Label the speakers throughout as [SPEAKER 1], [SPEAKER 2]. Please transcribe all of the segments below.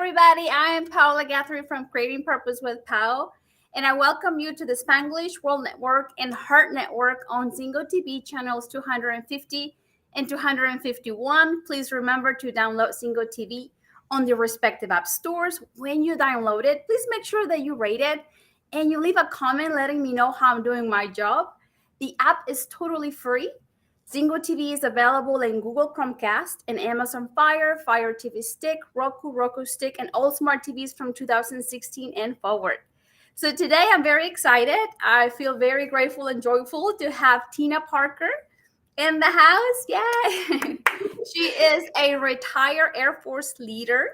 [SPEAKER 1] everybody. I am Paola Guthrie from Creating Purpose with Pao, and I welcome you to the Spanglish World Network and Heart Network on Zingo TV channels 250 and 251. Please remember to download Zingo TV on the respective app stores. When you download it, please make sure that you rate it and you leave a comment letting me know how I'm doing my job. The app is totally free. Zingo TV is available in Google Chromecast and Amazon Fire, Fire TV Stick, Roku Stick, and all smart TVs from 2016 and forward. So today I'm very excited. I feel very grateful and joyful to have Tina Parker in the house. Yay! She is a retired Air Force leader.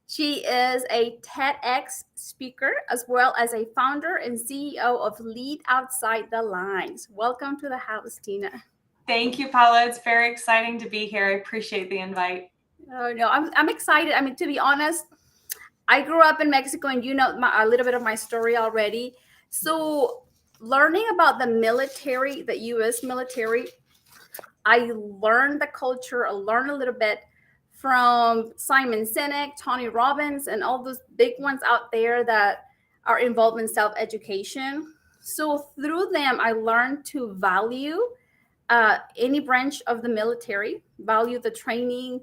[SPEAKER 1] She is a TEDx speaker, as well as a founder and CEO of Lead Outside the Lines. Welcome to the house, Tina.
[SPEAKER 2] Thank you, Paula. It's very exciting to be here. I appreciate the invite.
[SPEAKER 1] Oh, no, I'm excited. I mean, to be honest, I grew up in Mexico, and you know a little bit of my story already. So learning about the military, the U.S. military, I learned the culture. I learned a little bit from Simon Sinek, Tony Robbins, and all those big ones out there that are involved in self-education. So through them, I learned to value any branch of the military, value the training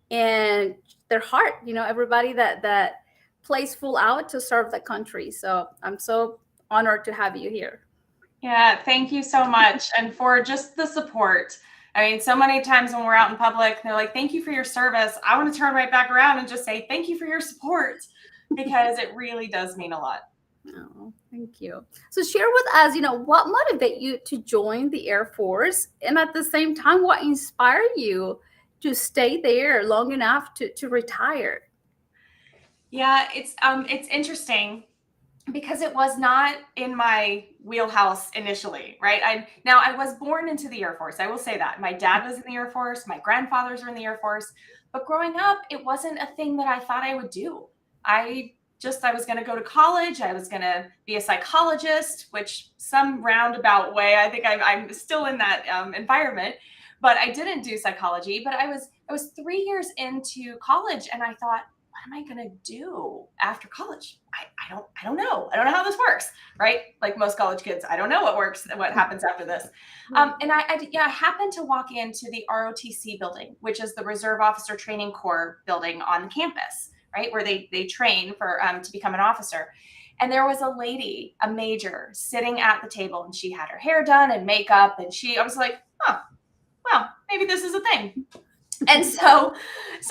[SPEAKER 1] and their heart. You know, everybody that plays full out to serve the country. So I'm so honored to have you here.
[SPEAKER 2] Yeah, thank you so much. And for just the support. I mean, so many times when we're out in public, they're like, thank you for your service. I want to turn right back around and just say, thank you for your support, because it really does mean a lot.
[SPEAKER 1] Oh, thank you. So share with us, what motivated you to join the Air Force? And at the same time, what inspired you to stay there long enough to retire?
[SPEAKER 2] Yeah, it's interesting because it was not in my wheelhouse initially, right? I was born into the Air Force. I will say that. My dad was in the Air Force. My grandfathers were in the Air Force. But growing up, it wasn't a thing that I thought I would do. I was going to go to college. I was going to be a psychologist, which some roundabout way, I think I'm still in that environment. But I didn't do psychology. But I was 3 years into college, and I thought, what am I going to do after college? I don't know. I don't know how this works, right? Like most college kids, I don't know what happens after this. And I happened to walk into the ROTC building, which is the Reserve Officer Training Corps building on the campus, right? Where they train for to become an officer. And there was a lady, a major, sitting at the table, and she had her hair done and makeup. And I was like, oh, well, maybe this is a thing. And so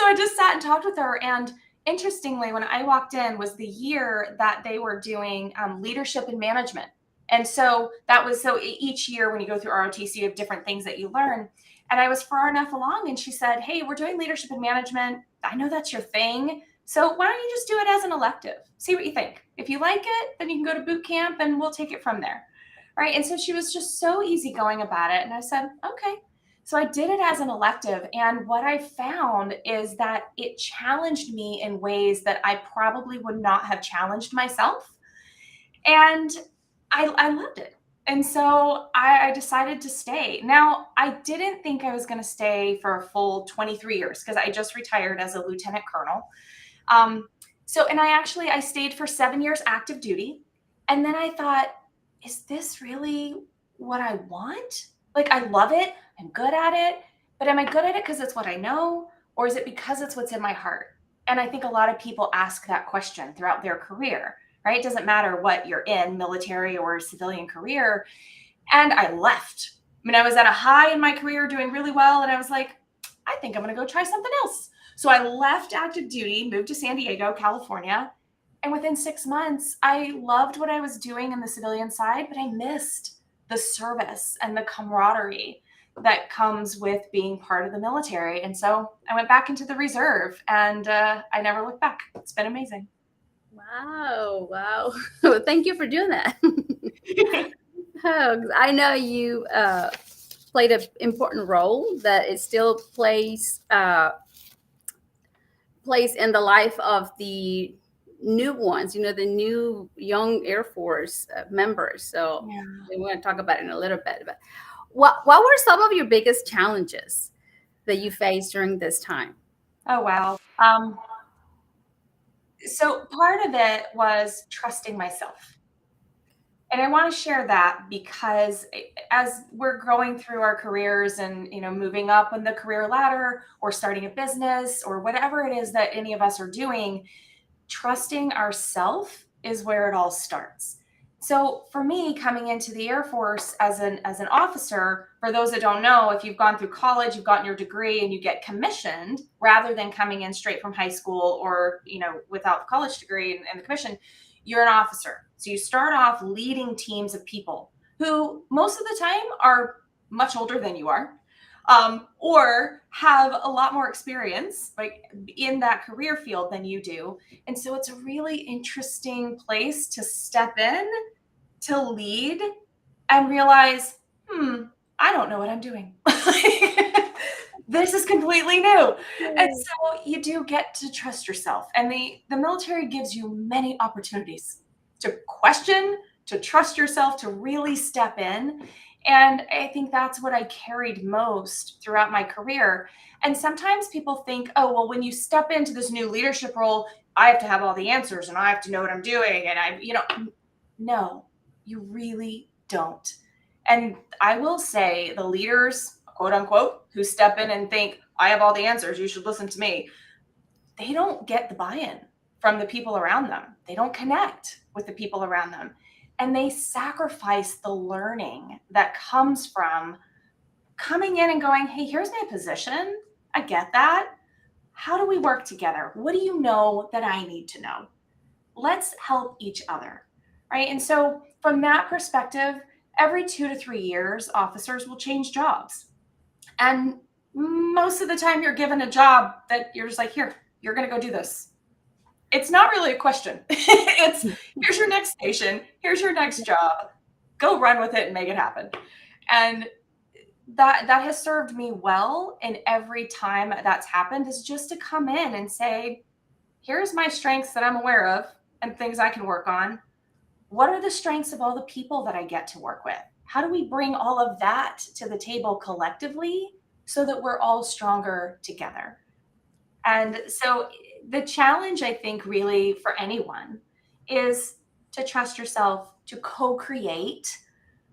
[SPEAKER 2] I just sat and talked with her. And interestingly, when I walked in was the year that they were doing leadership and management. And so each year when you go through ROTC, you have different things that you learn. And I was far enough along, and she said, hey, we're doing leadership and management. I know that's your thing. So why don't you just do it as an elective? See what you think. If you like it, then you can go to boot camp and we'll take it from there. Right. And so she was just so easygoing about it. And I said, okay. So I did it as an elective. And what I found is that it challenged me in ways that I probably would not have challenged myself. And I loved it. And so I decided to stay. Now, I didn't think I was going to stay for a full 23 years because I just retired as a lieutenant colonel. And I stayed for 7 years active duty. And then I thought, is this really what I want? Like, I love it. I'm good at it. But am I good at it because it's what I know? Or is it because it's what's in my heart? And I think a lot of people ask that question throughout their career, right? It doesn't matter what you're in, military or civilian career. And I left. I mean, I was at a high in my career doing really well. And I was like, I think I'm going to go try something else. So I left active duty, moved to San Diego, California. And within 6 months, I loved what I was doing in the civilian side, but I missed the service and the camaraderie that comes with being part of the military. And so I went back into the reserve, and I never looked back. It's been amazing.
[SPEAKER 1] Wow. Thank you for doing that. I know you played an important role that it still plays in the life of the new ones, the new young Air Force members. So yeah. We want to talk about it in a little bit. But what were some of your biggest challenges that you faced during this time?
[SPEAKER 2] Oh, wow. So part of it was trusting myself. And I want to share that because as we're going through our careers and, moving up in the career ladder or starting a business or whatever it is that any of us are doing, trusting ourself is where it all starts. So for me, coming into the Air Force as an officer, for those that don't know, if you've gone through college, you've gotten your degree and you get commissioned rather than coming in straight from high school or, without the college degree and the commission, you're an officer. So you start off leading teams of people who most of the time are much older than you are, or have a lot more experience like in that career field than you do. And so it's a really interesting place to step in, to lead, and realize, I don't know what I'm doing. This is completely new. And so you do get to trust yourself. And the military gives you many opportunities to question, to trust yourself, to really step in. And I think that's what I carried most throughout my career. And sometimes people think, oh, well, when you step into this new leadership role, I have to have all the answers and I have to know what I'm doing. And no, you really don't. And I will say the leaders, quote unquote, who step in and think, I have all the answers, you should listen to me, they don't get the buy-in from the people around them. They don't connect with the people around them. And they sacrifice the learning that comes from coming in and going, hey, here's my position. I get that. How do we work together? What do you know that I need to know? Let's help each other, right? And so from that perspective, every 2 to 3 years, officers will change jobs. And most of the time you're given a job that you're just like, here, you're going to go do this. It's not really a question. It's here's your next station, here's your next job, go run with it and make it happen. And that has served me well. And every time that's happened is just to come in and say, here's my strengths that I'm aware of and things I can work on. What are the strengths of all the people that I get to work with? How do we bring all of that to the table collectively so that we're all stronger together? And so the challenge, I think, really for anyone is to trust yourself, to co-create,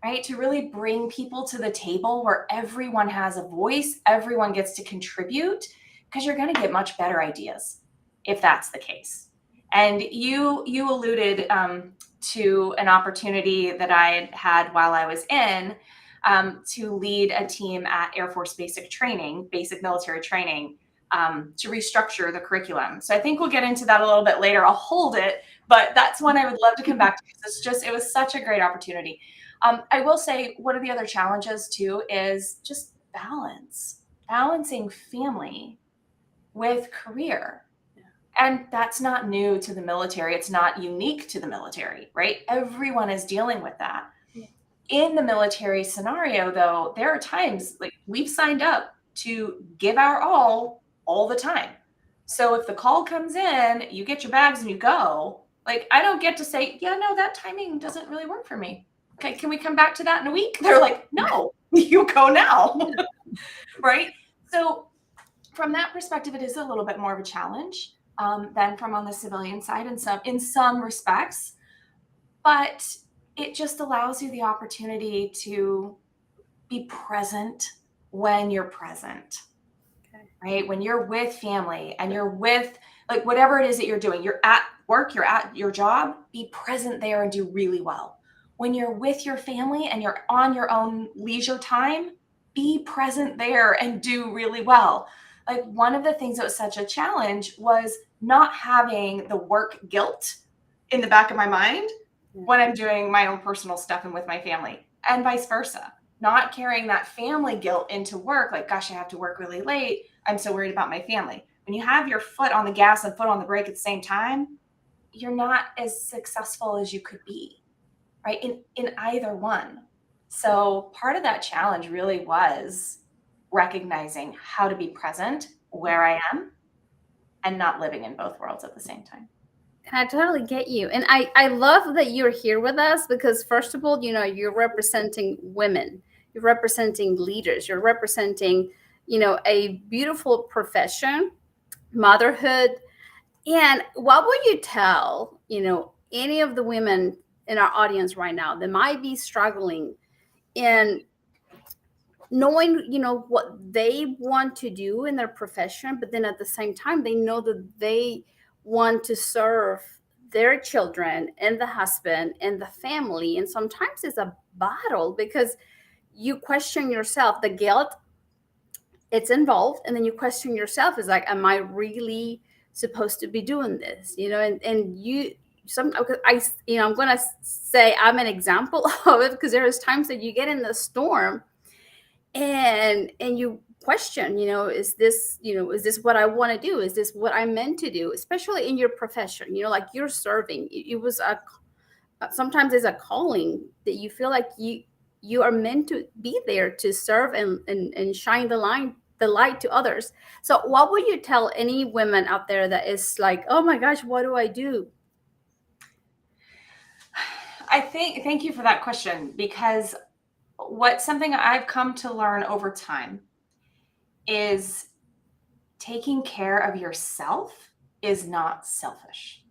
[SPEAKER 2] right? To really bring people to the table where everyone has a voice, everyone gets to contribute, because you're going to get much better ideas if that's the case. And you alluded to an opportunity that I had while I was in to lead a team at Air Force basic military training, to restructure the curriculum. So I think we'll get into that a little bit later. I'll hold it, but that's one I would love to come back to because it was such a great opportunity. I will say one of the other challenges too is just balancing family with career. And that's not new to the military. It's not unique to the military, right? Everyone is dealing with that. Yeah. In the military scenario, though, there are times like we've signed up to give our all the time. So if the call comes in, you get your bags and you go. Like, I don't get to say, yeah, no, that timing doesn't really work for me. Okay, can we come back to that in a week? They're like, no, you go now. Right? So from that perspective, it is a little bit more of a challenge than from on the civilian side in some respects. But it just allows you the opportunity to be present when you're present. Okay. Right? When you're with family and you're with like whatever it is that you're doing, you're at work, you're at your job, be present there and do really well. When you're with your family and you're on your own leisure time, be present there and do really well. Like one of the things that was such a challenge was not having the work guilt in the back of my mind when I'm doing my own personal stuff and with my family, and vice versa. Not carrying that family guilt into work, like, gosh, I have to work really late. I'm so worried about my family. When you have your foot on the gas and foot on the brake at the same time, you're not as successful as you could be, right? In either one. So part of that challenge really was recognizing how to be present where I am and not living in both worlds at the same time.
[SPEAKER 1] I totally get you. And I love that you're here with us because, first of all, you're representing women, you're representing leaders, you're representing, a beautiful profession, motherhood. And what would you tell, any of the women in our audience right now that might be struggling in knowing, what they want to do in their profession, but then at the same time, they know that they want to serve their children and the husband and the family. And sometimes it's a battle because you question yourself, the guilt it's involved, and then you question yourself is like, am I really supposed to be doing this, and you some I I'm going to say I'm an example of it, because there's times that you get in the storm and you question, is this what I want to do, is this what I'm meant to do, especially in your profession, like you're serving. It was a sometimes it's a calling that you feel like you are meant to be there to serve and shine the light to others. So what would you tell any women out there that is like, oh my gosh, what do I do?
[SPEAKER 2] Thank you for that question, because something I've come to learn over time is taking care of yourself is not selfish.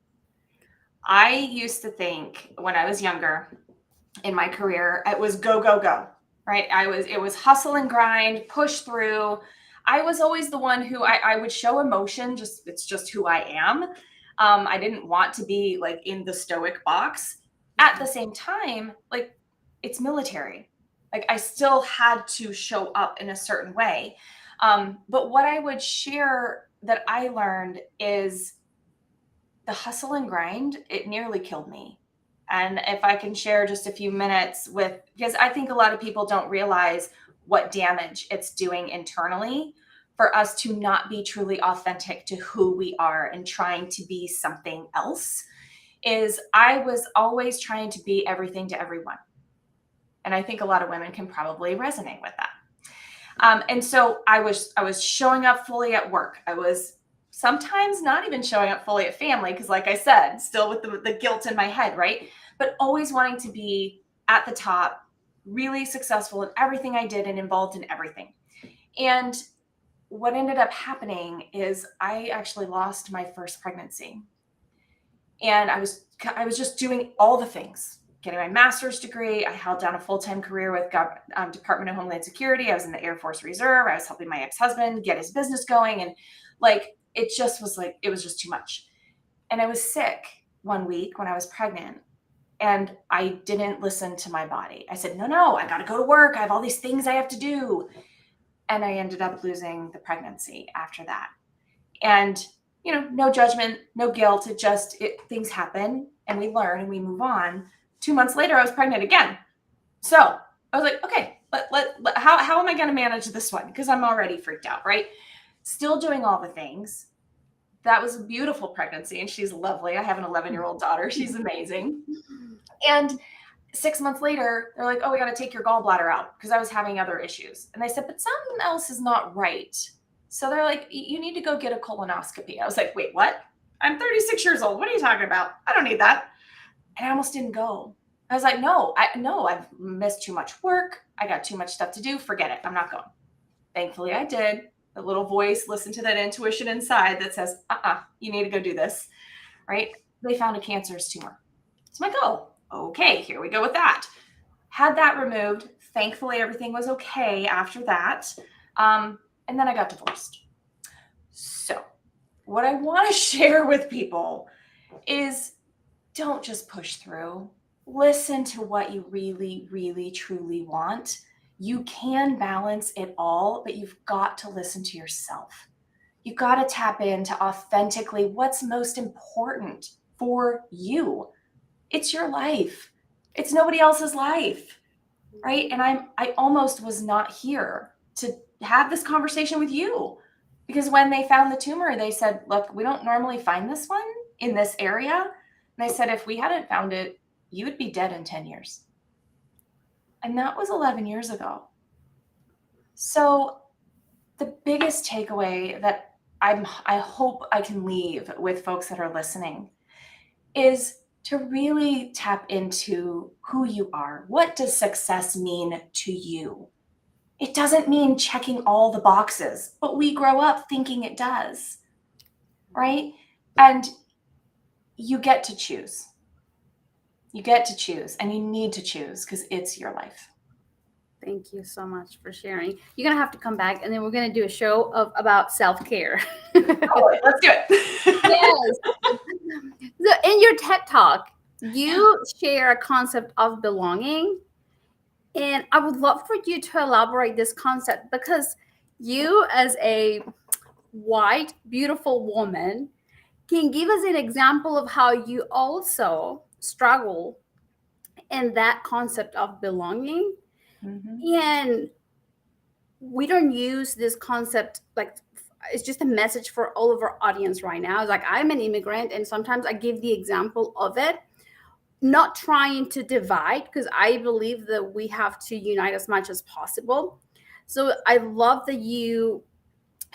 [SPEAKER 2] I used to think when I was younger in my career, it was go, go, go, right? It was hustle and grind, push through. I was always the one who I would show emotion, it's just who I am. I didn't want to be like in the stoic box. At the same time, like, it's military. Like, I still had to show up in a certain way. But what I would share that I learned is the hustle and grind, it nearly killed me. And if I can share just a few minutes because I think a lot of people don't realize what damage it's doing internally for us to not be truly authentic to who we are and trying to be something else, is I was always trying to be everything to everyone. And I think a lot of women can probably resonate with that. And so I was showing up fully at work. I was sometimes not even showing up fully at family, because like I said, still with the guilt in my head, right? But always wanting to be at the top, really successful in everything I did and involved in everything. And what ended up happening is I actually lost my first pregnancy. And I was just doing all the things, getting my master's degree. I held down a full-time career with Department of Homeland Security. I was in the Air Force Reserve. I was helping my ex-husband get his business going. And like, it was just too much. And I was sick one week when I was pregnant, and I didn't listen to my body. I said, no, I got to go to work. I have all these things I have to do. And I ended up losing the pregnancy after that. And no judgment, no guilt. Things happen and we learn and we move on. 2 months later, I was pregnant again. So I was like, okay, how am I going to manage this one? Because I'm already freaked out, right? Still doing all the things. That was a beautiful pregnancy, and she's lovely. I have an 11-year-old daughter. She's amazing. And 6 months later, they're like, oh, we got to take your gallbladder out, because I was having other issues. And I said, but something else is not right. So they're like, you need to go get a colonoscopy. I was like, wait, what? I'm 36 years old. What are you talking about? I don't need that. And I almost didn't go. I was like, no, I've missed too much work. I got too much stuff to do. Forget it. I'm not going. Thankfully, I did. The little voice listened to that intuition inside that says, you need to go do this, right? They found a cancerous tumor. So I'm like, oh, okay, here we go with that. Had that removed. Thankfully, everything was okay after that. And then I got divorced. So what I want to share with people is, don't just push through. Listen to what you really, really, truly want. You can balance it all, but you've got to listen to yourself. You've got to tap into authentically what's most important for you. It's your life. It's nobody else's life, right? And I almost was not here to have this conversation with you, because when they found the tumor, they said, look, we don't normally find this one in this area. And they said, if we hadn't found it, you would be dead in 10 years. And that was 11 years ago. So the biggest takeaway that I hope I can leave with folks that are listening is to really tap into who you are. What does success mean to you? It doesn't mean checking all the boxes, but we grow up thinking it does, right? And you get to choose. You get to choose, and you need to choose because it's your life.
[SPEAKER 1] Thank you so much for sharing. You're gonna have to come back, and then we're gonna do a show about self-care.
[SPEAKER 2] Oh, let's do it.
[SPEAKER 1] Yes. So in your TED Talk, you share a concept of belonging, and I would love for you to elaborate this concept because you, as a white, beautiful woman, can give us an example of how you also struggle in that concept of belonging.
[SPEAKER 2] Mm-hmm.
[SPEAKER 1] And we don't use this concept like it's just a message for all of our audience right now. It's like I'm an immigrant, and sometimes I give the example of it, not trying to divide because I believe that we have to unite as much as possible. So I love that you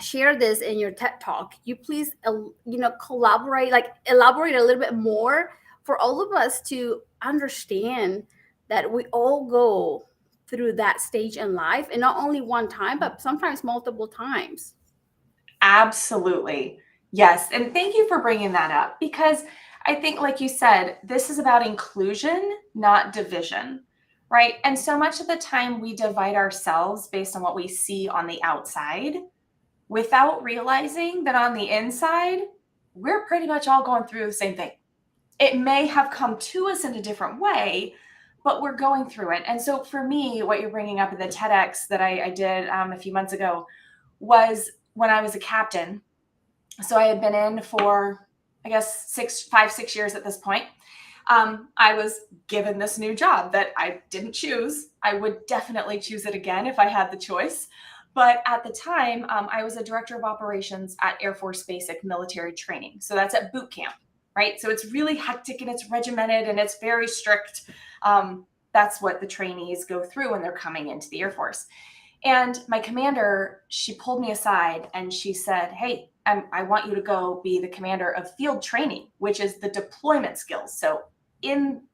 [SPEAKER 1] share this in your TED Talk. You please, collaborate, like elaborate a little bit more for all of us to understand that we all go through that stage in life, and not only one time, but sometimes multiple times.
[SPEAKER 2] Absolutely. Yes. And thank you for bringing that up because I think, like you said, this is about inclusion, not division, right? And so much of the time we divide ourselves based on what we see on the outside without realizing that on the inside, we're pretty much all going through the same thing. It may have come to us in a different way, but we're going through it. And so for me, what you're bringing up in the TEDx that I did a few months ago was when I was a captain. So I had been in for, I guess, 6 years at this point. I was given this new job that I didn't choose. I would definitely choose it again if I had the choice. But at the time, I was a director of operations at Air Force Basic Military Training. So that's at boot camp, right? So it's really hectic and it's regimented and it's very strict. That's what the trainees go through when they're coming into the Air Force. And my commander, she pulled me aside and she said, "Hey, I want you to go be the commander of field training, which is the deployment skills. So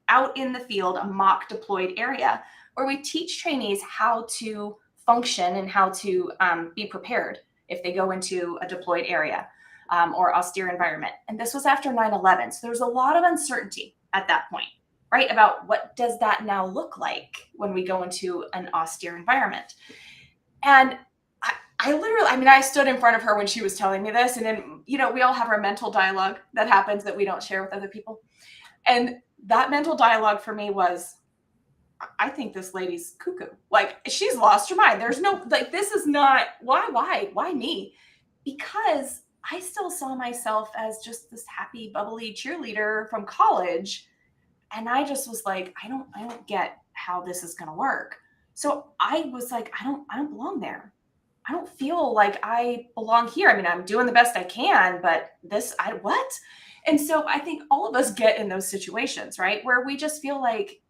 [SPEAKER 2] out in the field, a mock deployed area where we teach trainees how to function and how to be prepared if they go into a deployed area or austere environment." And this was after 9/11. So there was a lot of uncertainty at that point, right? About what does that now look like when we go into an austere environment. And I literally, I stood in front of her when she was telling me this. And then, we all have our mental dialogue that happens that we don't share with other people. And that mental dialogue for me was, I think this lady's cuckoo. Like, she's lost her mind. There's no, like, this is not, why me? Because I still saw myself as just this happy, bubbly cheerleader from college. And I just was like, I don't get how this is going to work. So I was like, I don't belong there. I don't feel like I belong here. I'm doing the best I can, but what? And so I think all of us get in those situations, right? Where we just feel like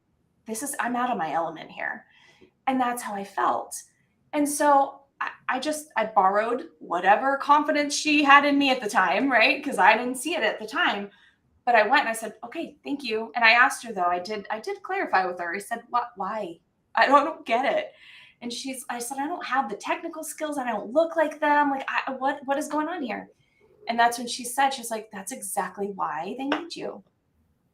[SPEAKER 2] I'm out of my element here. And that's how I felt. And so I borrowed whatever confidence she had in me at the time, right? Because I didn't see it at the time. But I went and I said, "Okay, thank you." And I asked her though, I did clarify with her. I said, why? I don't get it. And I said, "I don't have the technical skills. I don't look like them. Like, what is going on here?" And that's when she was like, "That's exactly why they need you."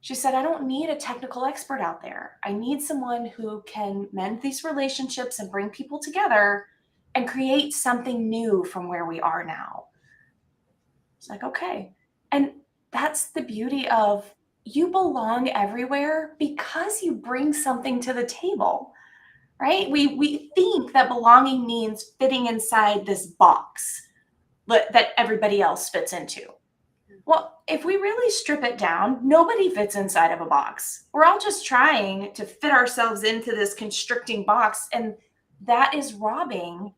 [SPEAKER 2] She said, "I don't need a technical expert out there. I need someone who can mend these relationships and bring people together and create something new from where we are now." It's like, okay. And that's the beauty of you belong everywhere because you bring something to the table, right? We think that belonging means fitting inside this box that everybody else fits into. Well, if we really strip it down, nobody fits inside of a box. We're all just trying to fit ourselves into this constricting box, and that is robbing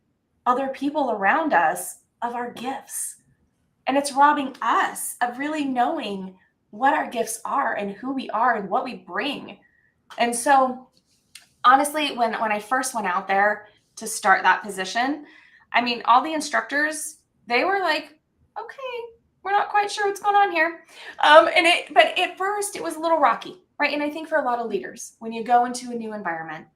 [SPEAKER 2] other people around us of our gifts. And it's robbing us of really knowing what our gifts are and who we are and what we bring. And so, honestly, when I first went out there to start that position, all the instructors, they were like, "Okay, we're not quite sure what's going on here." But at first it was a little rocky, right? And I think for a lot of leaders, when you go into a new environment,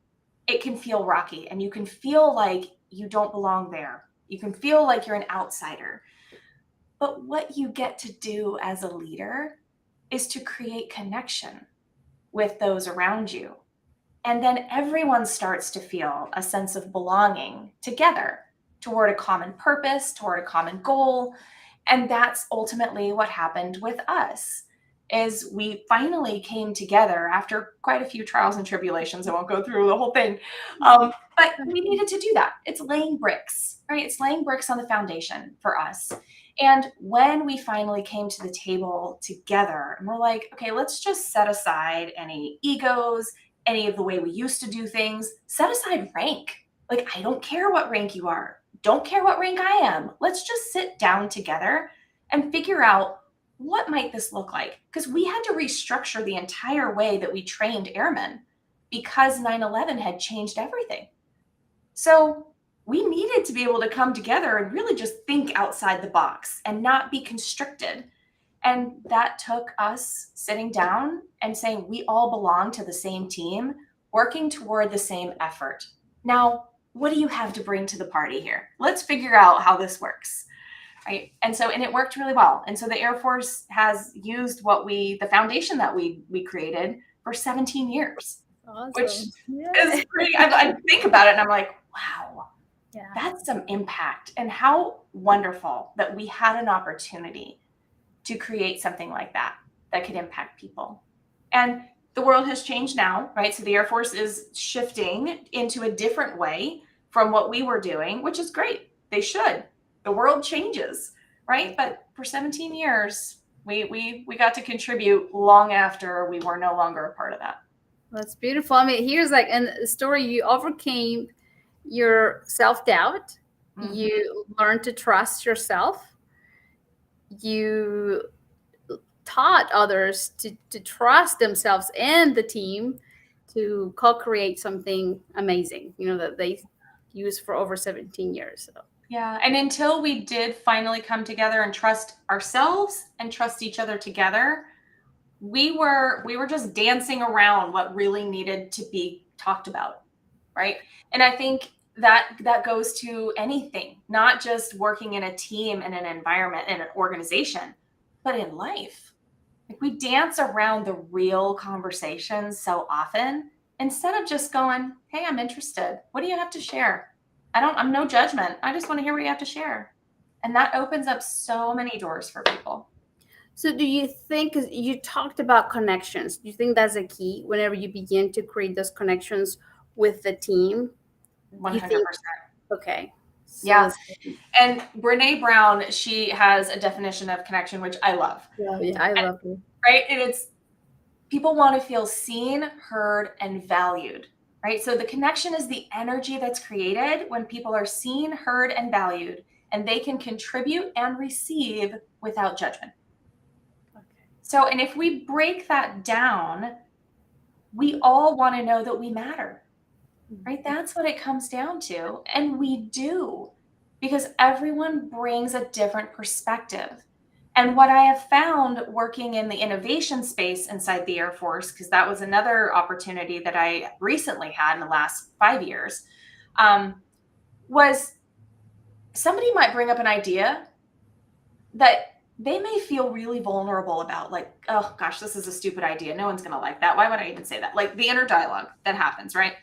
[SPEAKER 2] it can feel rocky and you can feel like you don't belong there. You can feel like you're an outsider. But what you get to do as a leader is to create connection with those around you. And then everyone starts to feel a sense of belonging together toward a common purpose, toward a common goal. And that's ultimately what happened with us is we finally came together after quite a few trials and tribulations. I won't go through the whole thing. But we needed to do that. It's laying bricks, right? It's laying bricks on the foundation for us. And when we finally came to the table together, and we're like, okay, let's just set aside any egos, any of the way we used to do things, set aside rank. Like, I don't care what rank you are. Don't care what rank I am. Let's just sit down together and figure out what might this look like? Because we had to restructure the entire way that we trained airmen because 9/11 had changed everything. So we needed to be able to come together and really just think outside the box and not be constricted. And that took us sitting down and saying, we all belong to the same team, working toward the same effort. Now, what do you have to bring to the party here? Let's figure out how this works. Right. And it worked really well. And so the Air Force has used the foundation that we created for 17 years,
[SPEAKER 1] Awesome.
[SPEAKER 2] which is pretty, I think about it and I'm like, wow,
[SPEAKER 1] Yeah.
[SPEAKER 2] that's some impact. And how wonderful that we had an opportunity to create something like that could impact people. And the world has changed now, right? So the Air Force is shifting into a different way from what we were doing, which is great. They should. The world changes, right? But for 17 years, we got to contribute long after we were no longer a part of that.
[SPEAKER 1] That's beautiful. I mean, here's like in the story, you overcame your self-doubt. Mm-hmm. You learned to trust yourself. You taught others to trust themselves and the team to co-create something amazing, that they used for over 17 years. So.
[SPEAKER 2] Yeah. And until we did finally come together and trust ourselves and trust each other together, we were just dancing around what really needed to be talked about. Right. And I think that goes to anything, not just working in a team, in an environment, in an organization, but in life. Like, we dance around the real conversations so often instead of just going, hey, I'm interested. What do you have to share? I'm no judgment. I just want to hear what you have to share. And that opens up so many doors for people.
[SPEAKER 1] So do you think, because you talked about connections, do you think that's a key whenever you begin to create those connections with the team?
[SPEAKER 2] 100%.
[SPEAKER 1] Okay.
[SPEAKER 2] So yeah. And Brene Brown, she has a definition of connection, which I love.
[SPEAKER 1] Yeah, I love it.
[SPEAKER 2] Right? And it's people want to feel seen, heard, and valued. Right? So the connection is the energy that's created when people are seen, heard, and valued, and they can contribute and receive without judgment. Okay. So, and if we break that down, we all want to know that we matter. Right? That's what it comes down to. And we do, because everyone brings a different perspective. And what I have found working in the innovation space inside the Air Force, because that was another opportunity that I recently had in the last 5 years, was somebody might bring up an idea that they may feel really vulnerable about, like, oh gosh, this is a stupid idea. No one's going to like that. Why would I even say that? Like the inner dialogue that happens, right?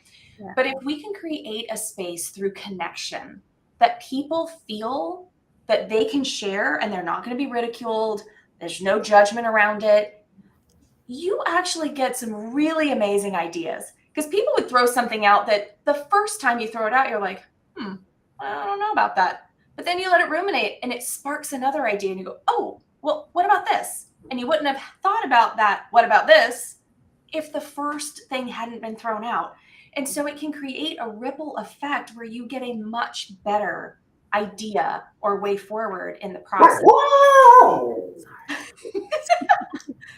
[SPEAKER 2] Yeah. But if we can create a space through connection that people feel that they can share and they're not going to be ridiculed, there's no judgment around it, you actually get some really amazing ideas. Because people would throw something out that the first time you throw it out, you're like, I don't know about that. But then you let it ruminate and it sparks another idea and you go, oh, well, what about this? And you wouldn't have thought about that, what about this, if the first thing hadn't been thrown out. And so it can create a ripple effect where you get a much better idea or way forward in the process.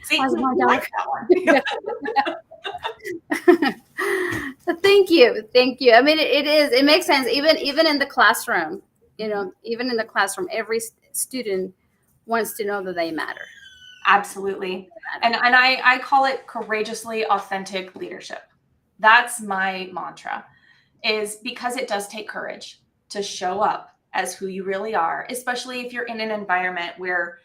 [SPEAKER 2] See, I like that
[SPEAKER 1] one. Thank you. I mean, it makes sense. Even in the classroom, even in the classroom, every student wants to know that they matter.
[SPEAKER 2] Absolutely. And I call it courageously authentic leadership. That's my mantra, is because it does take courage to show up as who you really are, especially if you're in an environment where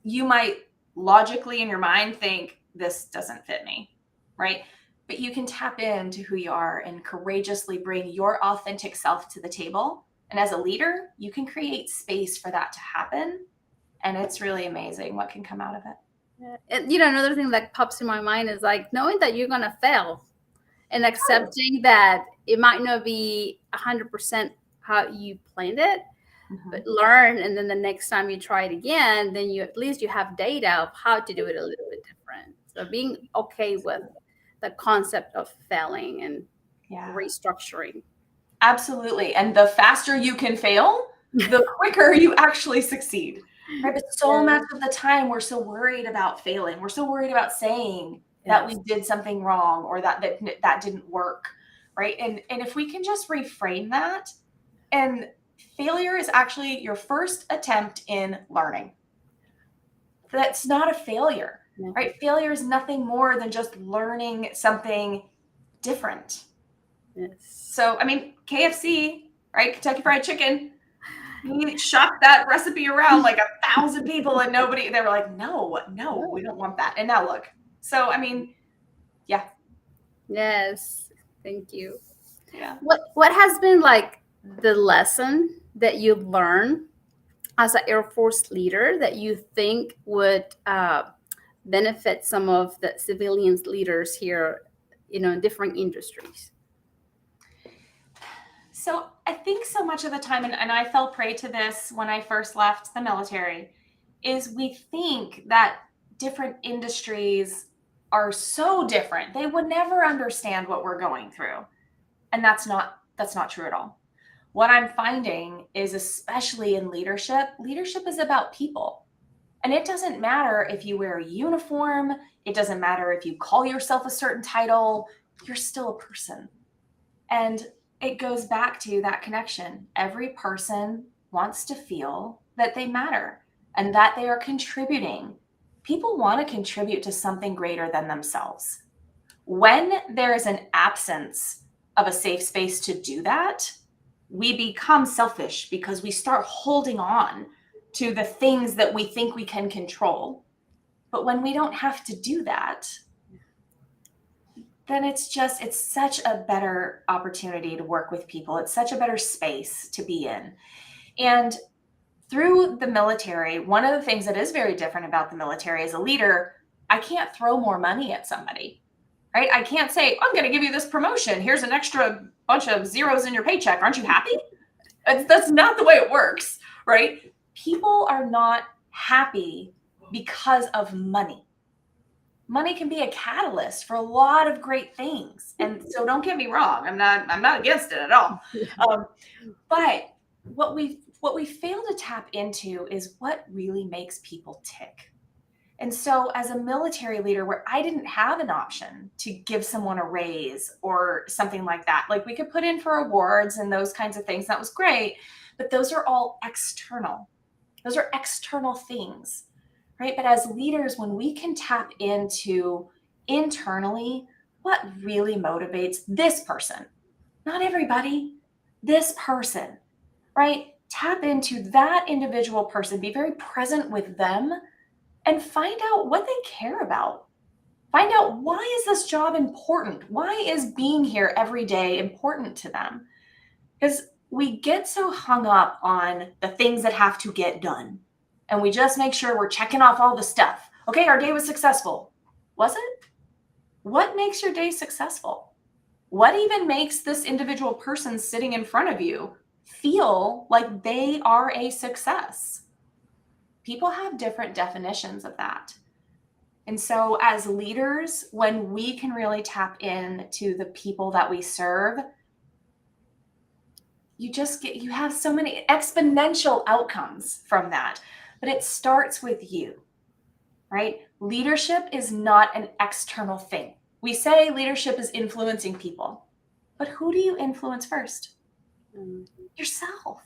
[SPEAKER 2] you might logically in your mind think this doesn't fit me, right? But you can tap into who you are and courageously bring your authentic self to the table. And as a leader, you can create space for that to happen. And it's really amazing what can come out of it.
[SPEAKER 1] And, another thing that pops in my mind is like knowing that you're going to fail and accepting that it might not be 100% how you planned it, but learn. And then the next time you try it again, then at least you have data of how to do it a little bit different. So being okay with the concept of failing and restructuring.
[SPEAKER 2] Absolutely. And the faster you can fail, the quicker you actually succeed. Right? But so much of the time we're so worried about failing. We're so worried about saying that we did something wrong or that didn't work. Right. And if we can just reframe that, and failure is actually your first attempt in learning. That's not a failure. Right? Failure is nothing more than just learning something different.
[SPEAKER 1] Yes.
[SPEAKER 2] So, I mean, KFC, right? Kentucky Fried Chicken, he shopped that recipe around like 1,000 people and nobody, they were like, no, we don't want that. And now look. So, I mean, yeah.
[SPEAKER 1] Yes. Thank you.
[SPEAKER 2] Yeah.
[SPEAKER 1] What has been like the lesson that you learned as an Air Force leader that you think would benefit some of the civilians leaders here, in different industries?
[SPEAKER 2] So I think so much of the time, and I fell prey to this when I first left the military, is we think that different industries are so different. They would never understand what we're going through. And that's not true at all. What I'm finding is, especially in leadership is about people. And it doesn't matter if you wear a uniform. It doesn't matter if you call yourself a certain title. You're still a person. And it goes back to that connection. Every person wants to feel that they matter and that they are contributing. People want to contribute to something greater than themselves. When there is an absence of a safe space to do that, we become selfish because we start holding on to the things that we think we can control. But when we don't have to do that, then it's such a better opportunity to work with people. It's such a better space to be in. And through the military, one of the things that is very different about the military as a leader, I can't throw more money at somebody, right? I can't say, I'm going to give you this promotion. Here's an extra bunch of zeros in your paycheck. Aren't you happy? That's not the way it works, right? People are not happy because of money. Money can be a catalyst for a lot of great things. And so don't get me wrong. I'm not against it at all. But what we fail to tap into is what really makes people tick. And so as a military leader, where I didn't have an option to give someone a raise or something like that, like we could put in for awards and those kinds of things. That was great. But those are all external. Those are external things. Right? But as leaders, when we can tap into internally what really motivates this person, not everybody, this person, right? Tap into that individual person, be very present with them, and find out what they care about. Find out, why is this job important? Why is being here every day important to them? Because we get so hung up on the things that have to get done. And we just make sure we're checking off all the stuff. Okay, our day was successful. Was it? What makes your day successful? What even makes this individual person sitting in front of you feel like they are a success? People have different definitions of that. And so as leaders, when we can really tap into the people that we serve, you have so many exponential outcomes from that. But it starts with you, right? Leadership is not an external thing. We say leadership is influencing people, but who do you influence first? Yourself.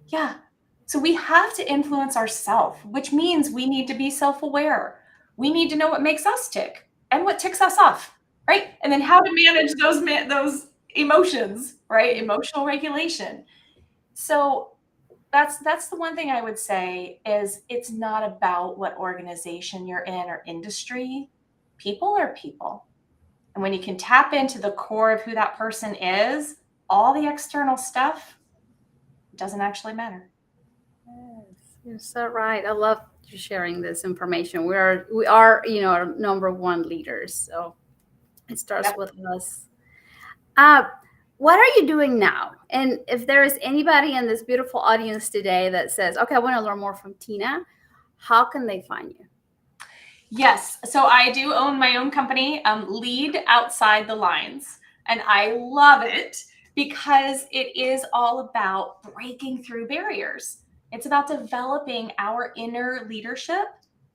[SPEAKER 2] Yeah. So we have to influence ourselves, which means we need to be self-aware. We need to know what makes us tick and what ticks us off, right? And then how to manage those emotions, right? Emotional regulation. So That's the one thing I would say is it's not about what organization you're in or industry. People are people. And when you can tap into the core of who that person is, all the external stuff doesn't actually matter.
[SPEAKER 1] Yes, you're so right. I love you sharing this information. We are, our number one leaders. So it starts
[SPEAKER 2] Yep.
[SPEAKER 1] with us. Uh, what are you doing now? And if there is anybody in this beautiful audience today that says, okay, I want to learn more from Tina, how can they find you?
[SPEAKER 2] Yes. So I do own my own company, Lead Outside the Lines. And I love it because it is all about breaking through barriers. It's about developing our inner leadership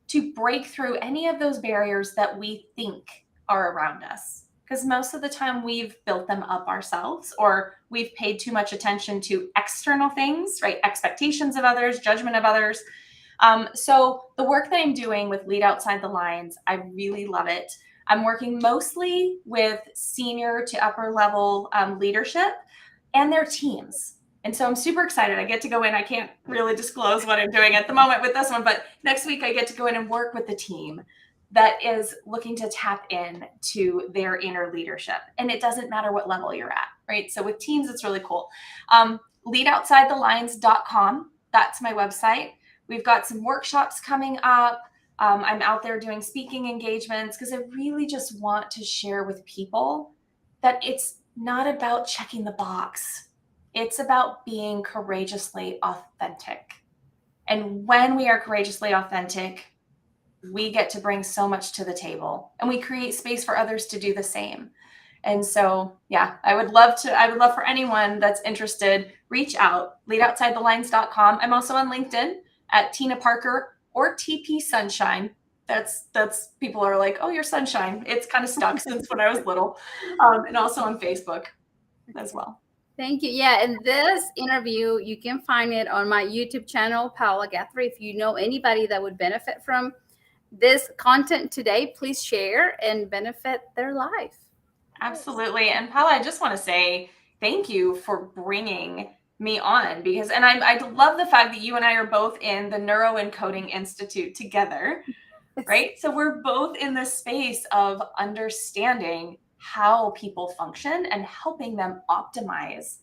[SPEAKER 2] to break through any of those barriers that we think are around us. Because most of the time we've built them up ourselves, or we've paid too much attention to external things, right? Expectations of others, judgment of others. So the work that I'm doing with Lead Outside the Lines, I really love it. I'm working mostly with senior to upper level leadership and their teams. And so I'm super excited. I get to go in. I can't really disclose what I'm doing at the moment with this one, but next week I get to go in and work with the team that is looking to tap in to their inner leadership. And it doesn't matter what level you're at, right? So with teams, it's really cool. Leadoutsidethelines.com. That's my website. We've got some workshops coming up. I'm out there doing speaking engagements because I really just want to share with people that it's not about checking the box. It's about being courageously authentic. And when we are courageously authentic, we get to bring so much to the table and we create space for others to do the same. And so, yeah, I would love for anyone that's interested, reach out, leadoutsidethelines.com. I'm also on LinkedIn at Tina Parker or TP Sunshine. That's people are like, oh, you're Sunshine. It's kind of stuck since when I was little. And also on Facebook as well.
[SPEAKER 1] Thank you. Yeah, and this interview, you can find it on my YouTube channel, Paola Guthrie. If you know anybody that would benefit from this content today, please share and benefit their life.
[SPEAKER 2] Absolutely. And Paula, I just want to say thank you for bringing me on because, and I love the fact that you and I are both in the Neuroencoding Institute together, right? So we're both in this space of understanding how people function and helping them optimize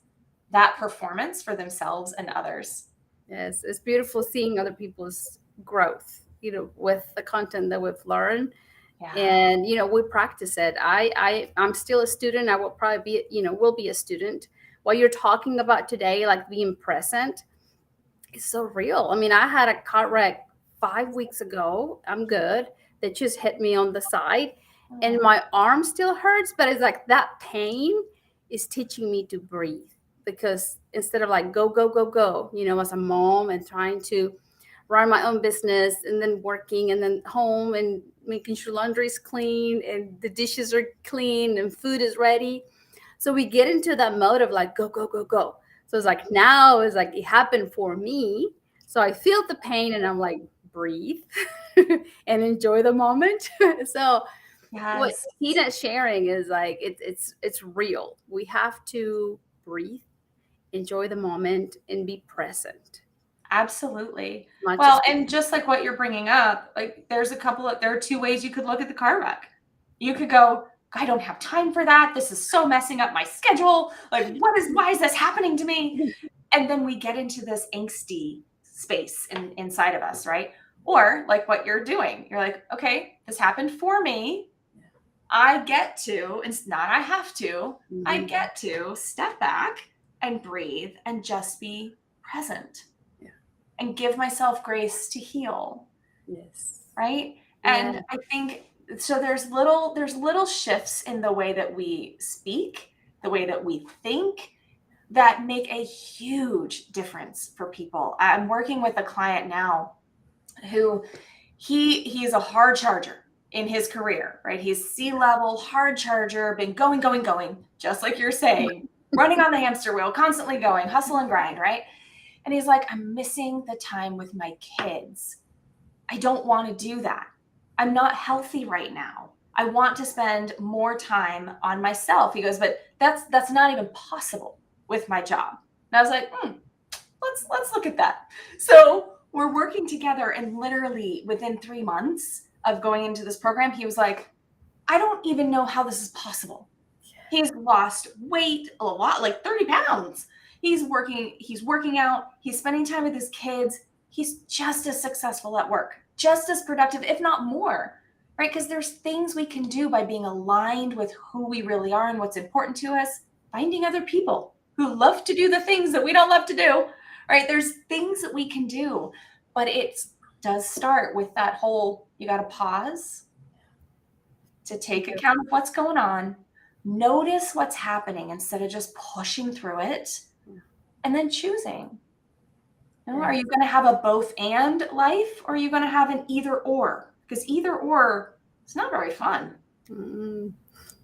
[SPEAKER 2] that performance for themselves and others.
[SPEAKER 1] Yes, it's beautiful seeing other people's growth, with the content that we've learned.
[SPEAKER 2] Yeah.
[SPEAKER 1] And we practice it. I'm still a student. I will probably be, will be a student. What you're talking about today, like being present, is so real. I mean, I had a car wreck 5 weeks ago. I'm good. That just hit me on the side, and my arm still hurts, but it's like that pain is teaching me to breathe, because instead of like go go go go, as a mom and trying to run my own business and then working and then home and making sure laundry's clean and the dishes are clean and food is ready. So we get into that mode of like go, go, go, go. So it's like now it's like it happened for me. So I feel the pain and I'm like, breathe and enjoy the moment. So what
[SPEAKER 2] Yes.
[SPEAKER 1] Tina's sharing is like it's real. We have to breathe, enjoy the moment, and be present.
[SPEAKER 2] Absolutely.
[SPEAKER 1] Much
[SPEAKER 2] Well,
[SPEAKER 1] as
[SPEAKER 2] and just like what you're bringing up, like there are two ways you could look at the car wreck. You could go, I don't have time for that. This is so messing up my schedule. Like, why is this happening to me? And then we get into this angsty space inside of us, right? Or like what you're doing, you're like, okay, this happened for me. I get to, it's not I have to, I get to step back and breathe and just be present and give myself grace to heal.
[SPEAKER 1] Yes.
[SPEAKER 2] Right.
[SPEAKER 1] Yeah.
[SPEAKER 2] And I think so there's little shifts in the way that we speak, the way that we think, that make a huge difference for people. I'm working with a client now who he's a hard charger in his career, right? He's C-level hard charger, been going, going, going, just like you're saying, running on the hamster wheel, constantly going, hustle and grind, right? And he's like, I'm missing the time with my kids. I don't want to do that. I'm not healthy right now. I want to spend more time on myself. He goes, but that's not even possible with my job. And I was like, let's look at that. So we're working together, and literally within 3 months of going into this program, he was like, I don't even know how this is possible. He's lost weight a lot, like 30 pounds. He's working out, he's spending time with his kids. He's just as successful at work, just as productive, if not more, right? Because there's things we can do by being aligned with who we really are and what's important to us, finding other people who love to do the things that we don't love to do, right? There's things that we can do, but it does start with that whole, you got to pause to take account of what's going on, notice what's happening instead of just pushing through it, and then choosing. You know, are you going to have a both and life, or are you going to have an either or? Because either or, it's not very fun.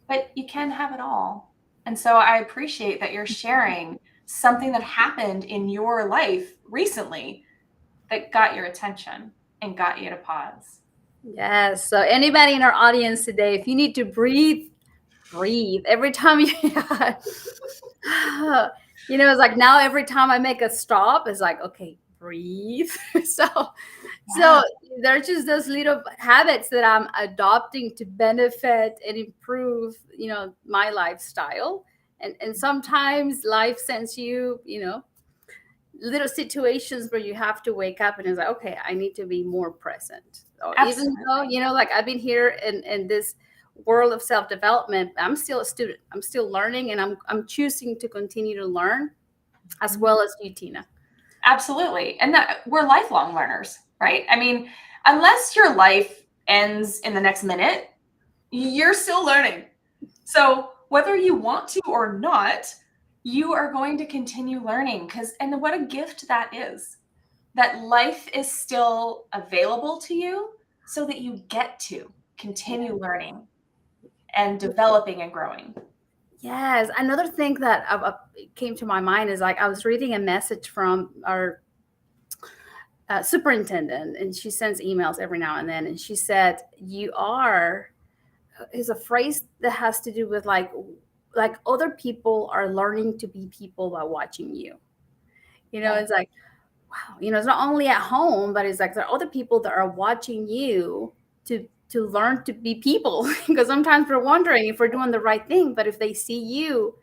[SPEAKER 2] But you can have it all. And so I appreciate that you're sharing something that happened in your life recently that got your attention and got you to pause.
[SPEAKER 1] Yes. So anybody in our audience today, if you need to breathe every time you, you know, it's like now every time I make a stop, it's like, okay, breathe. So there's just those little habits that I'm adopting to benefit and improve, you know, my lifestyle. And sometimes life sends you, you know, little situations where you have to wake up and it's like, okay, I need to be more present. Or even though, you know, like I've been here in this world of self-development, I'm still a student. I'm still learning, and I'm choosing to continue to learn as well as you, Tina.
[SPEAKER 2] Absolutely. And that we're lifelong learners, right? I mean, unless your life ends in the next minute, you're still learning. So whether you want to or not, you are going to continue learning, and what a gift that is, that life is still available to you so that you get to continue learning and developing and growing.
[SPEAKER 1] Yes. Another thing that came to my mind is like I was reading a message from our superintendent, and she sends emails every now and then. And she said, is a phrase that has to do with like other people are learning to be people by watching you. You know, it's like, wow, you know, it's not only at home, but it's like there are other people that are watching you to learn to be people. Because sometimes we're wondering if we're doing the right thing, but if they see you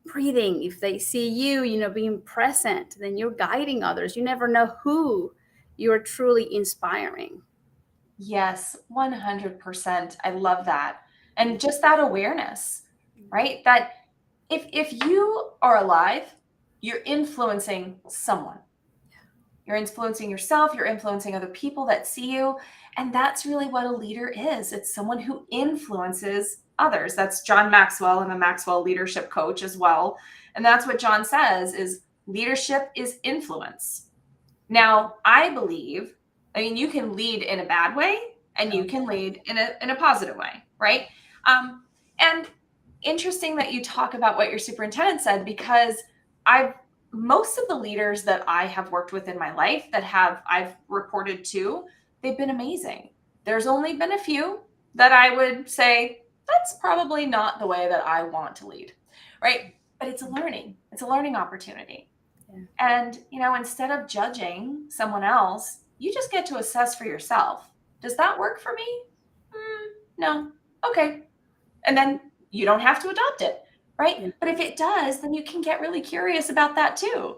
[SPEAKER 1] breathing, if they see you, you know, being present, then you're guiding others. You never know who you're truly inspiring.
[SPEAKER 2] Yes, 100%. I love that. And just that awareness, right? That if you are alive, you're influencing someone. You're influencing yourself, you're influencing other people that see you. And that's really what a leader is. It's someone who influences others. That's John Maxwell. I'm a Maxwell leadership coach as well. And that's what John says is leadership is influence. Now, I believe, I mean, you can lead in a bad way and you can lead in a positive way, right? And interesting that you talk about what your superintendent said, because most of the leaders that I have worked with in my life that I've reported to, they've been amazing. There's only been a few that I would say, that's probably not the way that I want to lead, right? But it's a learning opportunity. Yeah. And, you know, instead of judging someone else, you just get to assess for yourself. Does that work for me? No. Okay. And then you don't have to adopt it. Right? Yeah. But if it does, then you can get really curious about that too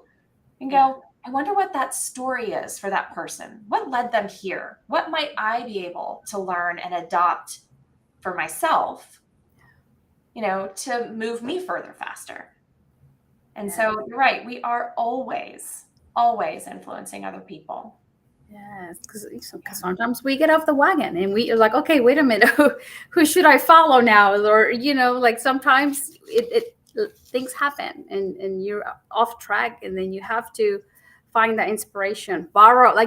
[SPEAKER 2] and go, I wonder what that story is for that person. What led them here? What might I be able to learn and adopt for myself, you know, to move me further faster? And so you're right. We are always influencing other people.
[SPEAKER 1] Yes, because sometimes we get off the wagon and we're like, okay, wait a minute, who should I follow now? Or, you know, like sometimes things happen and you're off track, and then you have to find that inspiration.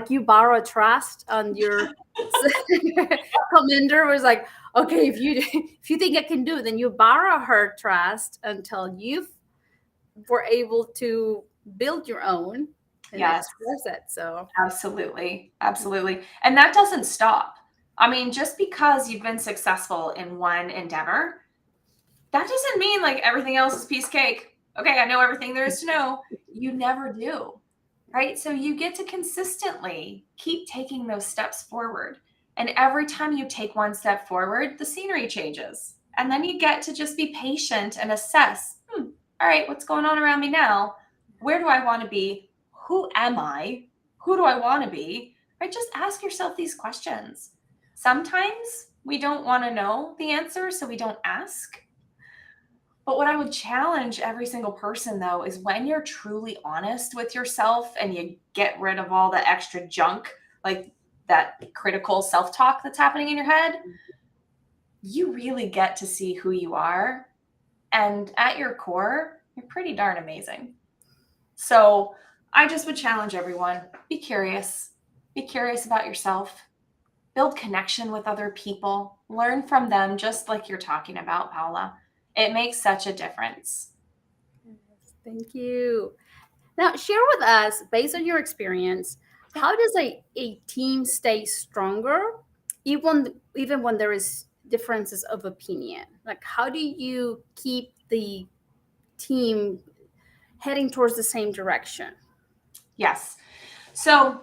[SPEAKER 1] You borrow trust on your commander, was like, okay, if you think I can do it, then you borrow her trust until you were able to build your own.
[SPEAKER 2] Yes.
[SPEAKER 1] It. So
[SPEAKER 2] absolutely. And that doesn't stop. I mean, just because you've been successful in one endeavor, that doesn't mean like everything else is piece of cake. Okay, I know everything there is to know. You never do, right? So you get to consistently keep taking those steps forward. And every time you take one step forward, the scenery changes. And then you get to just be patient and assess, all right, what's going on around me now? Where do I want to be? Who am I? Who do I want to be? Right? Just ask yourself these questions. Sometimes we don't want to know the answer, so we don't ask. But what I would challenge every single person, though, is when you're truly honest with yourself and you get rid of all the extra junk, like that critical self talk that's happening in your head, you really get to see who you are. And at your core, you're pretty darn amazing. So I just would challenge everyone, be curious. Be curious about yourself. Build connection with other people. Learn from them, just like you're talking about, Paula. It makes such a difference.
[SPEAKER 1] Thank you. Now, share with us, based on your experience, how does a team stay stronger even when there is differences of opinion? Like, how do you keep the team heading towards the same direction?
[SPEAKER 2] Yes. So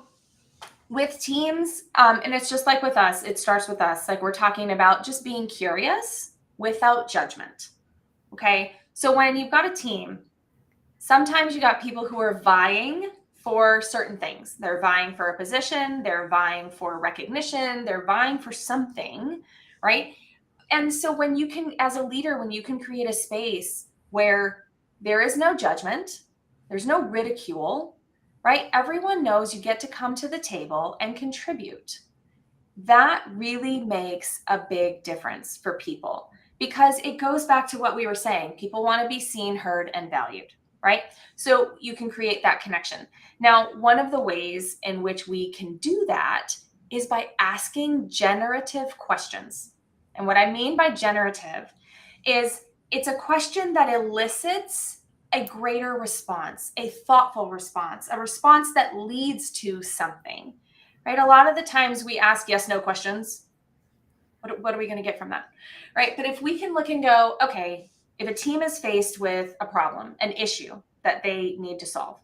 [SPEAKER 2] with teams, and it's just like with us, it starts with us. Like we're talking about just being curious without judgment. Okay. So when you've got a team, sometimes you got people who are vying for certain things. They're vying for a position, they're vying for recognition, they're vying for something, right? And so when you can, as a leader, when you can create a space where there is no judgment, there's no ridicule, right? Everyone knows you get to come to the table and contribute. That really makes a big difference for people because it goes back to what we were saying. People want to be seen, heard, and valued, right? So you can create that connection. Now, one of the ways in which we can do that is by asking generative questions. And what I mean by generative is it's a question that elicits a greater response, a thoughtful response, a response that leads to something, right? A lot of the times we ask yes, no questions. What are we going to get from that, right? But if we can look and go, okay, if a team is faced with a problem, an issue that they need to solve,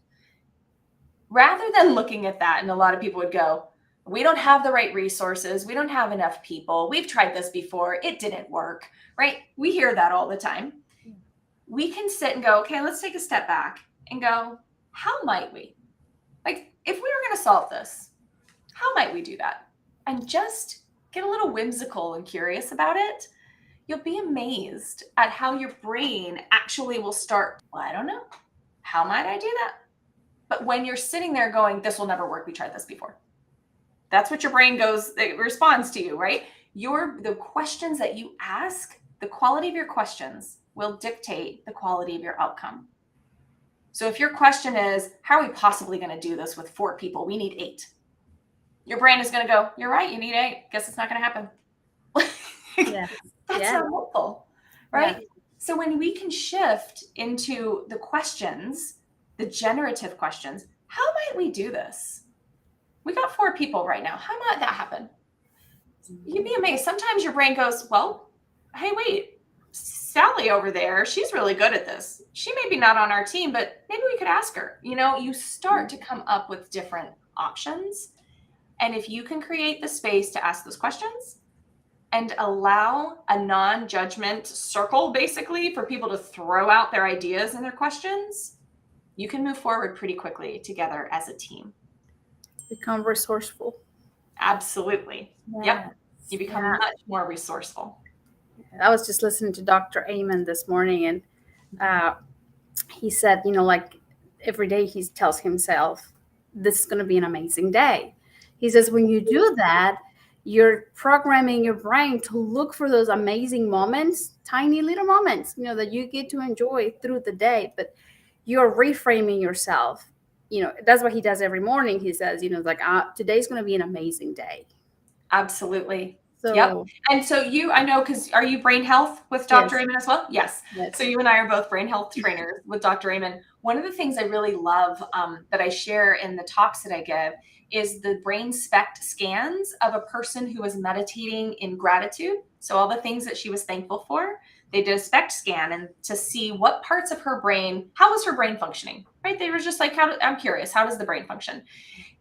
[SPEAKER 2] rather than looking at that, and a lot of people would go, we don't have the right resources. We don't have enough people. We've tried this before. It didn't work, right? We hear that all the time. We can sit and go, okay, let's take a step back and go, how might we? Like, if we were going to solve this, how might we do that? And just get a little whimsical and curious about it. You'll be amazed at how your brain actually will start, well, I don't know. How might I do that? But when you're sitting there going, this will never work. We tried this before. That's what your brain goes, it responds to you, right? The questions that you ask, the quality of your questions will dictate the quality of your outcome. So if your question is, how are we possibly going to do this with 4 people? We need 8. Your brain is going to go, you're right, you need 8. Guess it's not going to happen.
[SPEAKER 1] Yeah.
[SPEAKER 2] That's
[SPEAKER 1] Yeah.
[SPEAKER 2] so helpful, right?
[SPEAKER 1] Yeah.
[SPEAKER 2] So when we can shift into the questions, the generative questions, how might we do this? We got 4 people right now. How might that happen? You'd be amazed. Sometimes your brain goes, well, hey, wait, Sally over there, she's really good at this. She may be not on our team, but maybe we could ask her. You know, you start to come up with different options. And if you can create the space to ask those questions and allow a non-judgment circle, basically, for people to throw out their ideas and their questions, you can move forward pretty quickly together as a team.
[SPEAKER 1] Become resourceful.
[SPEAKER 2] Absolutely.
[SPEAKER 1] Yeah.
[SPEAKER 2] Yep. You become much more resourceful.
[SPEAKER 1] I was just listening to Dr. Amen this morning, and he said, like every day he tells himself, this is going to be an amazing day. He says, when you do that, you're programming your brain to look for those amazing moments, tiny little moments, that you get to enjoy through the day. But you're reframing yourself. That's what he does every morning. He says, like, today's going to be an amazing day.
[SPEAKER 2] Absolutely.
[SPEAKER 1] So,
[SPEAKER 2] yep. And so I know, because are you brain health with Dr.
[SPEAKER 1] Yes.
[SPEAKER 2] Amen as well? Yes. So you and I are both brain health trainers with Dr. Amen. One of the things I really love that I share in the talks that I give is the brain spect scans of a person who was meditating in gratitude. So all the things that she was thankful for, They did a SPECT scan and to see what parts of her brain, how was her brain functioning, right? They were just like, I'm curious, how does the brain function?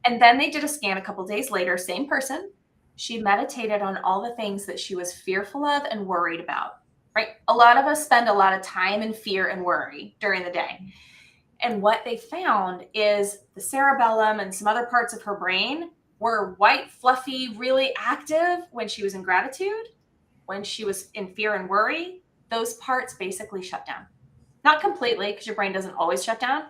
[SPEAKER 2] And then they did a scan a couple days later, same person. She meditated on all the things that she was fearful of and worried about, right? A lot of us spend a lot of time in fear and worry during the day. And what they found is the cerebellum and some other parts of her brain were white, fluffy, really active when she was in gratitude. When she was in fear and worry, those parts basically shut down. Not completely, because your brain doesn't always shut down,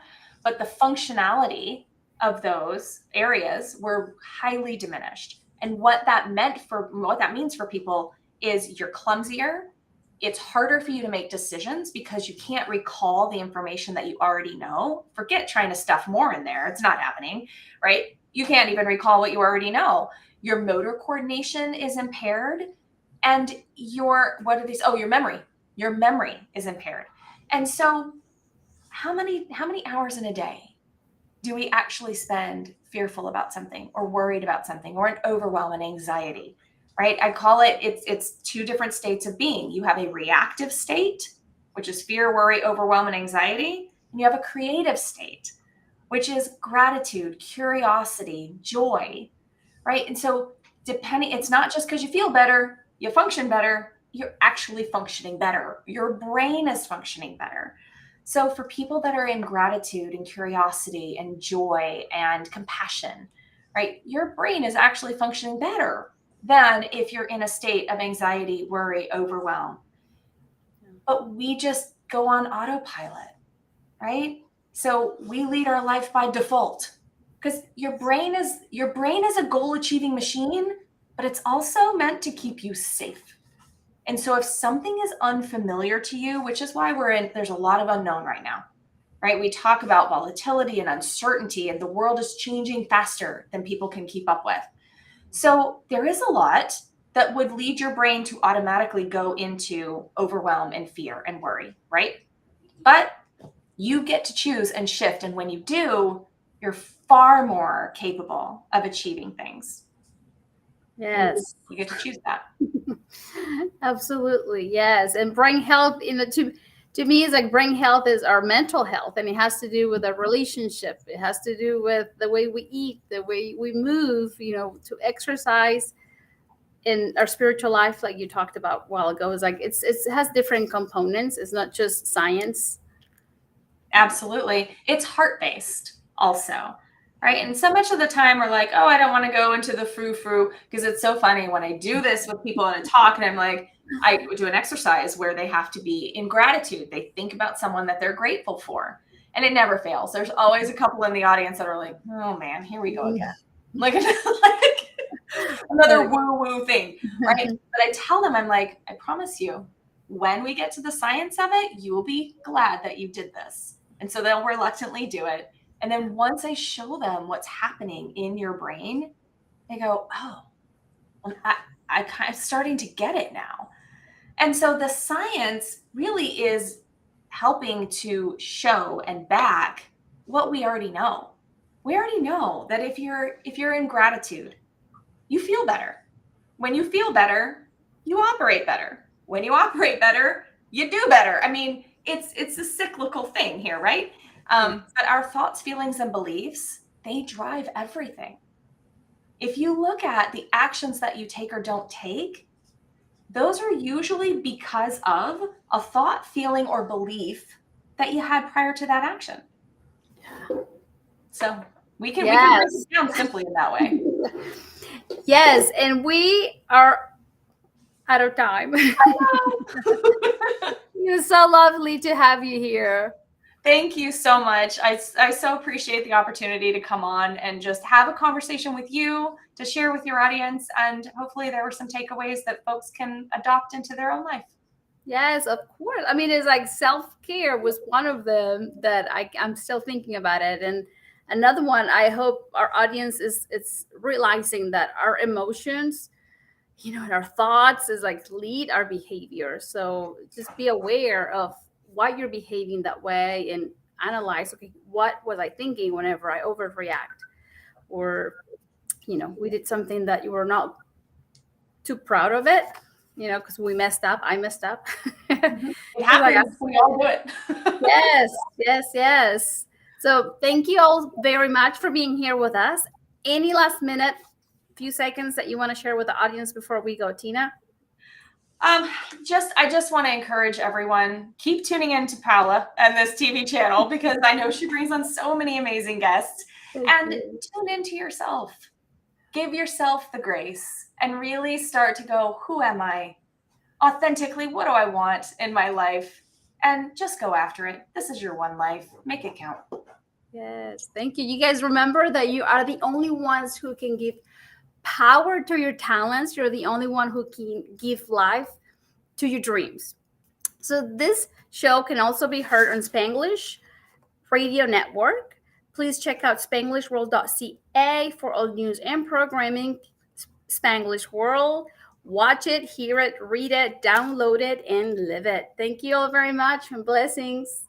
[SPEAKER 2] but the functionality of those areas were highly diminished. And what that means for people is you're clumsier. It's harder for you to make decisions because you can't recall the information that you already know. Forget trying to stuff more in there. It's not happening, right? You can't even recall what you already know. Your motor coordination is impaired. And your memory. Your memory is impaired. And so how many hours in a day do we actually spend fearful about something or worried about something or an overwhelm and anxiety, right? I call it's two different states of being. You have a reactive state, which is fear, worry, overwhelm, and anxiety. And you have a creative state, which is gratitude, curiosity, joy, right? And so it's not just because you feel better, you function better, you're actually functioning better. Your brain is functioning better. So for people that are in gratitude and curiosity and joy and compassion, right, your brain is actually functioning better than if you're in a state of anxiety, worry, overwhelm. But we just go on autopilot, right? So we lead our life by default because your brain is a goal achieving machine, but it's also meant to keep you safe. And so if something is unfamiliar to you, which is why there's a lot of unknown right now, right? We talk about volatility and uncertainty, and the world is changing faster than people can keep up with. So there is a lot that would lead your brain to automatically go into overwhelm and fear and worry, right? But you get to choose and shift. And when you do, you're far more capable of achieving things.
[SPEAKER 1] Yes.
[SPEAKER 2] You get to choose that.
[SPEAKER 1] Absolutely. Yes. And brain health, to me, is like brain health is our mental health, and it has to do with a relationship. It has to do with the way we eat, the way we move, to exercise in our spiritual life, like you talked about a while ago. Is like it has different components. It's not just science.
[SPEAKER 2] Absolutely. It's heart-based also, right? And so much of the time we're like, oh, I don't want to go into the frou-frou, because it's so funny when I do this with people in a talk and I'm like, I do an exercise where they have to be in gratitude. They think about someone that they're grateful for, and it never fails. There's always a couple in the audience that are like, oh man, here we go again. Like another woo-woo thing, right? But I tell them, I'm like, I promise you, when we get to the science of it, you will be glad that you did this. And so they'll reluctantly do it. And then once I show them what's happening in your brain, they go, oh, well, I'm kind of starting to get it now. And so the science really is helping to show and back what we already know. We already know that if you're in gratitude, you feel better. When you feel better, you operate better. When you operate better, you do better. I mean, it's a cyclical thing here, right? But our thoughts, feelings, and beliefs, they drive everything. If you look at the actions that you take or don't take, those are usually because of a thought, feeling, or belief that you had prior to that action. So we can break it down simply in that way.
[SPEAKER 1] Yes, and we are out of time. It's so lovely to have you here.
[SPEAKER 2] Thank you so much. I so appreciate the opportunity to come on and just have a conversation with you, to share with your audience, and hopefully there were some takeaways that folks can adopt into their own life.
[SPEAKER 1] Yes, of course. I mean, it's like self-care was one of them that I'm still thinking about it. And another one, I hope our audience is realizing that our emotions, and our thoughts is like lead our behavior. So just be aware of why you're behaving that way and analyze, okay, what was I thinking whenever I overreact? Or, we did something that you were not too proud of it. because we messed up. I messed up.
[SPEAKER 2] It
[SPEAKER 1] It's like,
[SPEAKER 2] happens. We all do it.
[SPEAKER 1] yes, yes, yes. So thank you all very much for being here with us. Any last minute, few seconds that you want to share with the audience before we go, Tina?
[SPEAKER 2] I just want to encourage everyone, keep tuning in to Paula and this TV channel because I know she brings on so many amazing guests. And tune into yourself. Give yourself the grace and really start to go, who am I? Authentically, what do I want in my life? And just go after it. This is your one life. Make it count.
[SPEAKER 1] Yes, thank you. You guys remember that you are the only ones who can give power to your talents. You're the only one who can give life to your dreams. So this show can also be heard on Spanglish Radio Network. Please check out spanglishworld.ca for all news and programming. Spanglish World. Watch it, hear it, read it, download it, and live it. Thank you all very much and blessings.